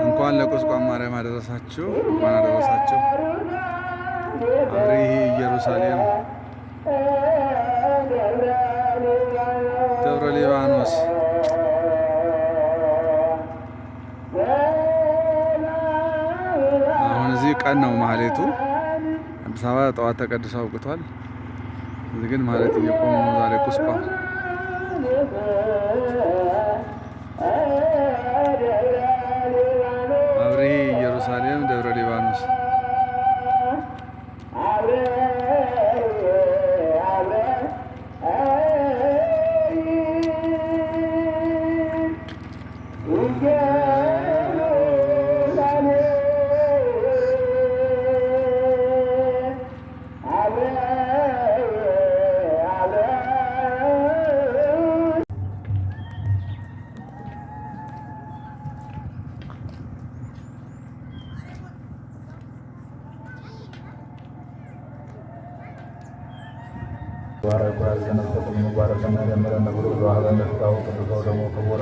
እንኳን ለቁስቋም ማርያም አደረሳችሁ፣ እንኳን አደረሳችሁ። አብሬ ኢየሩሳሌም ደብረ ሊባኖስ አሁን እዚህ ቀን ነው ማህሌቱ። አዲስ አበባ ጠዋት ተቀድሶ አውቅቷል። እዚህ ግን ማህሌት እየቆመ ነው ዛሬ ቁስቋም አብሬ ኢየሩሳሌም ደብረ ሊባኖስ ሙባረክ ያዘነፈተ ሙባረክና ደመረነ ብሎ ዘዋህበነ ፍታው ቅዱስ ደሞ ከቦረ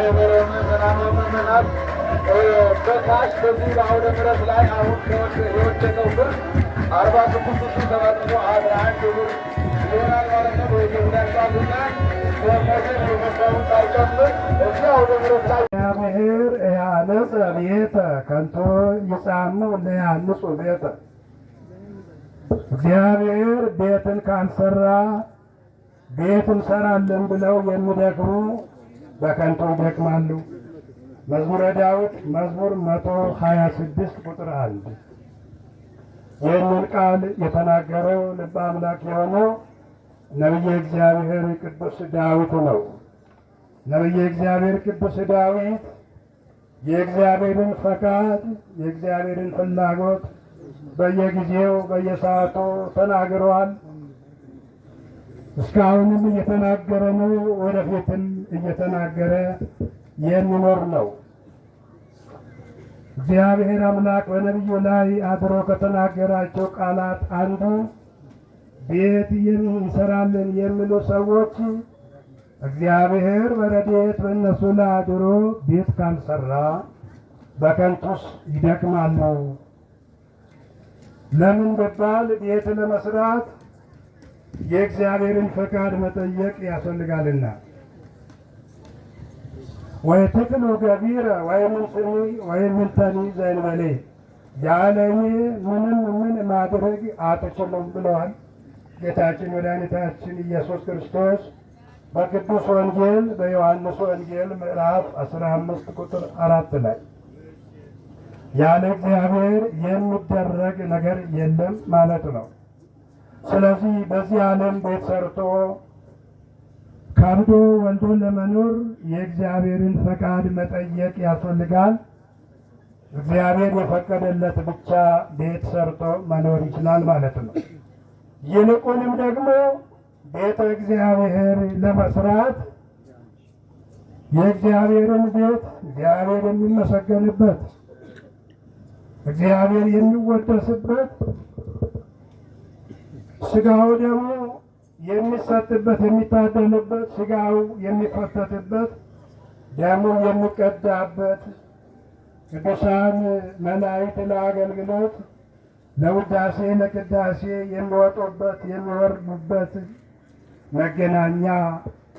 ማህበረ ምዕመናን ወምዕመናት በታች በዚህ በአውደ ምሕረት ላይ አሁን የወደቀው ብር 46,711 ብር ይሆናል ማለት ነው። በየሁዳቻሉና በመድር የመባውን ሳይጨምር እዚህ አውደ ምሕረት ላይ እግዚአብሔር ያነጸ ቤተ ከንቶ ይጻሙ ለያንጹ ቤተ እግዚአብሔር ቤትን ካልሰራ ቤት እንሰራለን ብለው የሚደክሙ በከንቱ ይደክማሉ። መዝሙረ ዳዊት መዝሙር 126 ቁጥር 1 ይህንን ቃል የተናገረው ልበ አምላክ የሆነው ነቢየ እግዚአብሔር ቅዱስ ዳዊት ነው። ነቢየ እግዚአብሔር ቅዱስ ዳዊት የእግዚአብሔርን ፈቃድ የእግዚአብሔርን ፍላጎት በየጊዜው በየሰዓቱ ተናግረዋል። እስካሁንም እየተናገረ ነው። ወደፊትም እየተናገረ የሚኖር ነው። እግዚአብሔር አምላክ በነቢዩ ላይ አድሮ ከተናገራቸው ቃላት አንዱ ቤት እንሰራለን የሚሉ ሰዎች እግዚአብሔር በረድኤት በእነሱ ላይ አድሮ ቤት ካልሰራ በከንቱስ ይደክማሉ። ለምን ቢባል ቤት ለመስራት የእግዚአብሔርን ፈቃድ መጠየቅ ያስፈልጋልና። ወይትክሉ ገቢረ ወይምንትኒ ወይምንተኒ ዘእንበሌ ያለኔ ምንም ምን ማድረግ አትችሉም ብለዋል ጌታችን መድኃኒታችን ኢየሱስ ክርስቶስ በቅዱስ ወንጌል በዮሐንስ ወንጌል ምዕራፍ 15 ቁጥር 4 ላይ ያለ እግዚአብሔር የሚደረግ ነገር የለም ማለት ነው። ስለዚህ በዚህ ዓለም ቤት ሰርቶ ከብዶ ወልዶ ለመኖር የእግዚአብሔርን ፈቃድ መጠየቅ ያስፈልጋል። እግዚአብሔር የፈቀደለት ብቻ ቤት ሰርቶ መኖር ይችላል ማለት ነው። ይልቁንም ደግሞ ቤተ እግዚአብሔር ለመስራት የእግዚአብሔርን ቤት እግዚአብሔር የሚመሰገንበት እግዚአብሔር የሚወደስበት ስጋው ደግሞ የሚሰጥበት የሚታደልበት ስጋው የሚፈተትበት ደሙ የሚቀዳበት ቅዱሳን መላእክት ለአገልግሎት ለውዳሴ ለቅዳሴ የሚወጡበት የሚወርዱበት መገናኛ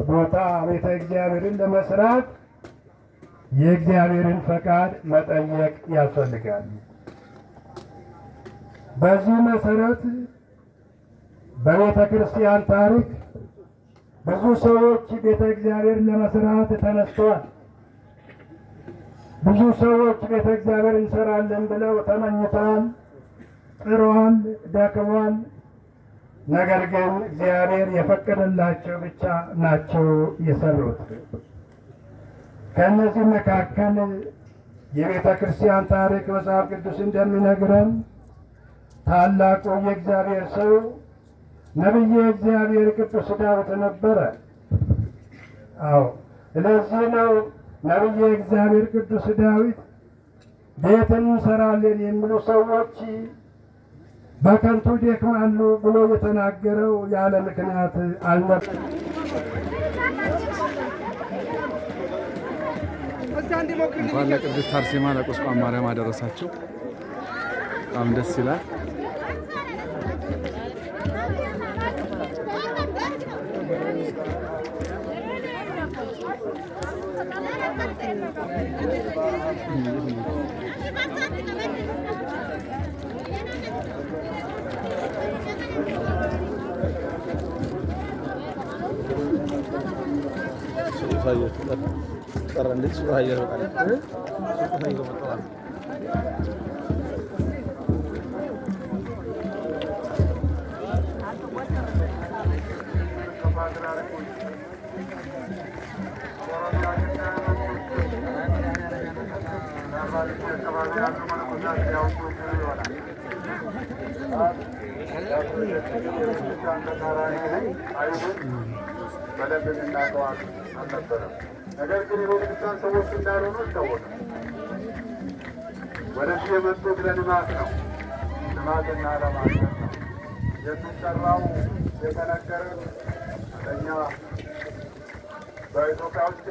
ቦታ ቤተ እግዚአብሔርን ለመስራት የእግዚአብሔርን ፈቃድ መጠየቅ ያስፈልጋል። በዚህ መሰረት በቤተ ክርስቲያን ታሪክ ብዙ ሰዎች ቤተ እግዚአብሔር ለመስራት ተነስተዋል። ብዙ ሰዎች ቤተ እግዚአብሔር እንሰራለን ብለው ተመኝተዋል፣ ጥረዋል፣ ደክመዋል። ነገር ግን እግዚአብሔር የፈቀደላቸው ብቻ ናቸው የሰሩት። ከእነዚህ መካከል የቤተ ክርስቲያን ታሪክ መጽሐፍ ቅዱስ እንደሚነግረን ታላቁ የእግዚአብሔር ሰው ነቢየ እግዚአብሔር ቅዱስ ዳዊት ነበረ። አዎ፣ ስለዚህ ነው ነቢየ እግዚአብሔር ቅዱስ ዳዊት ቤትን እንሰራለን የሚሉ ሰዎች በከንቱ ይደክማሉ ብሎ የተናገረው ያለ ምክንያት አልነበረም። እንኳን ለቅድስት አርሴማ ለቁስቋም ማርያም አደረሳችሁ። በጣም ደስ ይላል። ነገር ግን የቤተክርስቲያን ሰዎች እንዳልሆኑ ይታወቃል። ወደዚህ የመጡት ለልማት ነው። ልማትና ለማለት ነው የሚሰራው። የተነገረን ለእኛ በኢትዮጵያ ውስጥ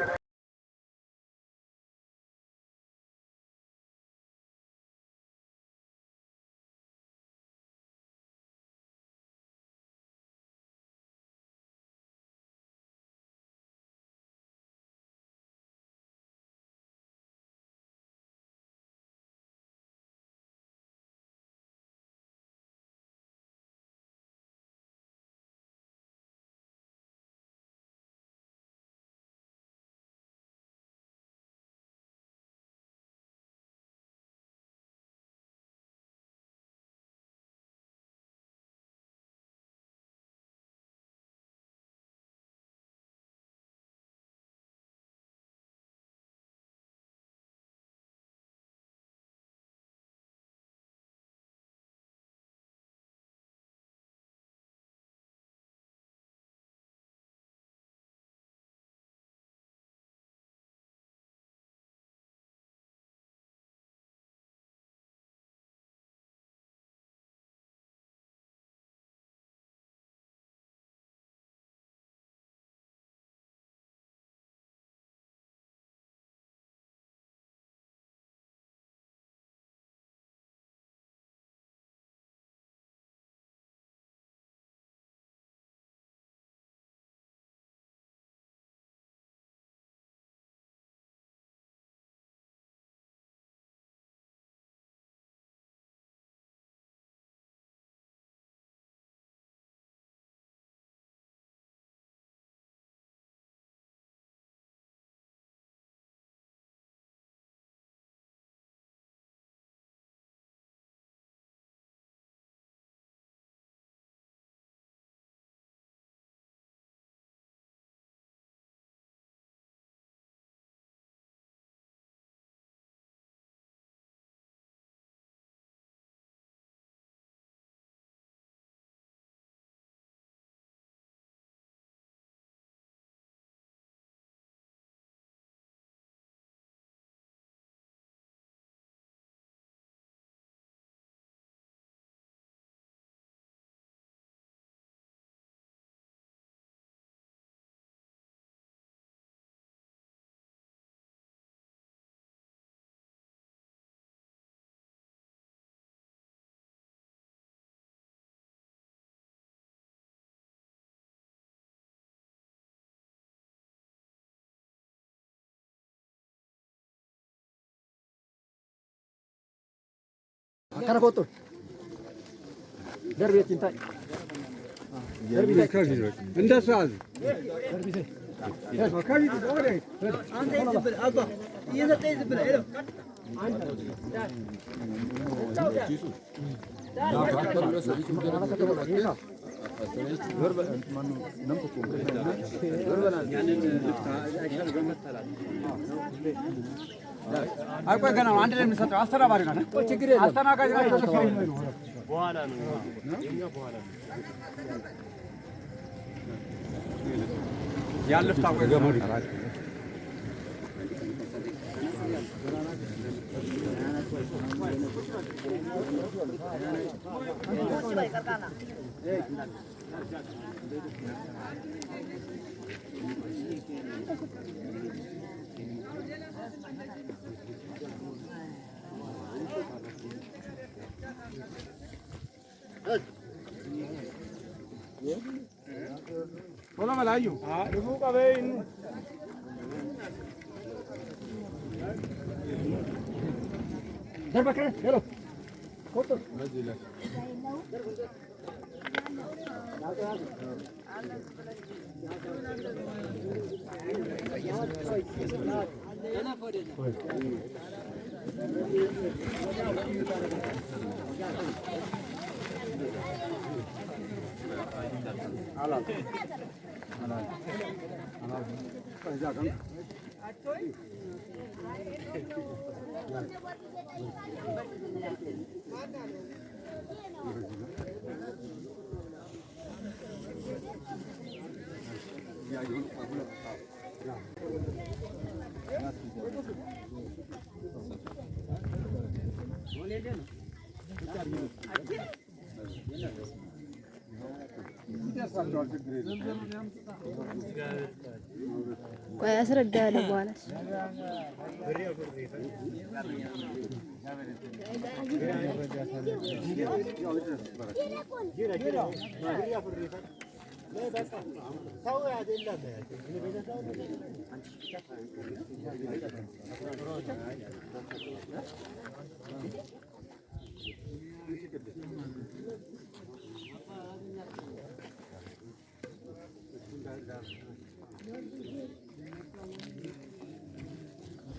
Kana kottu. Darbi tinta. Darbi ከፊት እንደሱ አዝ darbi se. ከፊት ወደ አንተ ይዝብል አባ እየሰጠ ይዝብል ሄሎ አልቆይ ገና አንድ ላይ የሚሰጠው አስተናባሪ ነው። ችግር የለም አስተናጋጅ ናቸው። በኋላ ነው የኛ በኋላ ነው ያለፍታ ቆይ ገመዱ Hola malayo. Ibu kabain Darba kare hello. Kottu. ቆይ አስረዳለሁ በኋላ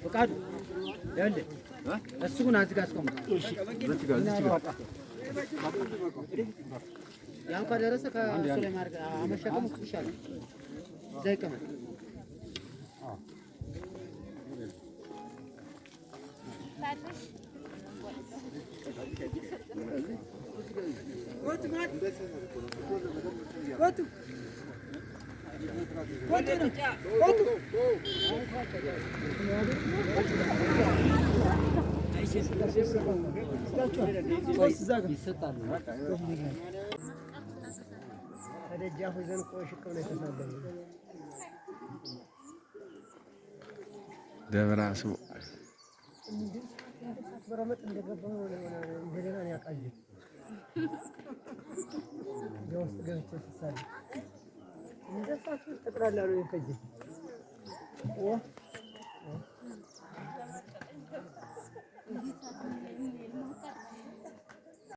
ፈቃዱ ያለ እሱ ግን እዚህ ጋር አስቀምጥ። እሺ ያን ከደረሰ ከእሱ ላይ ማድረግ አመሸከም ይሻላል። እዛ ይቀመጥ። ደብረ አስቦ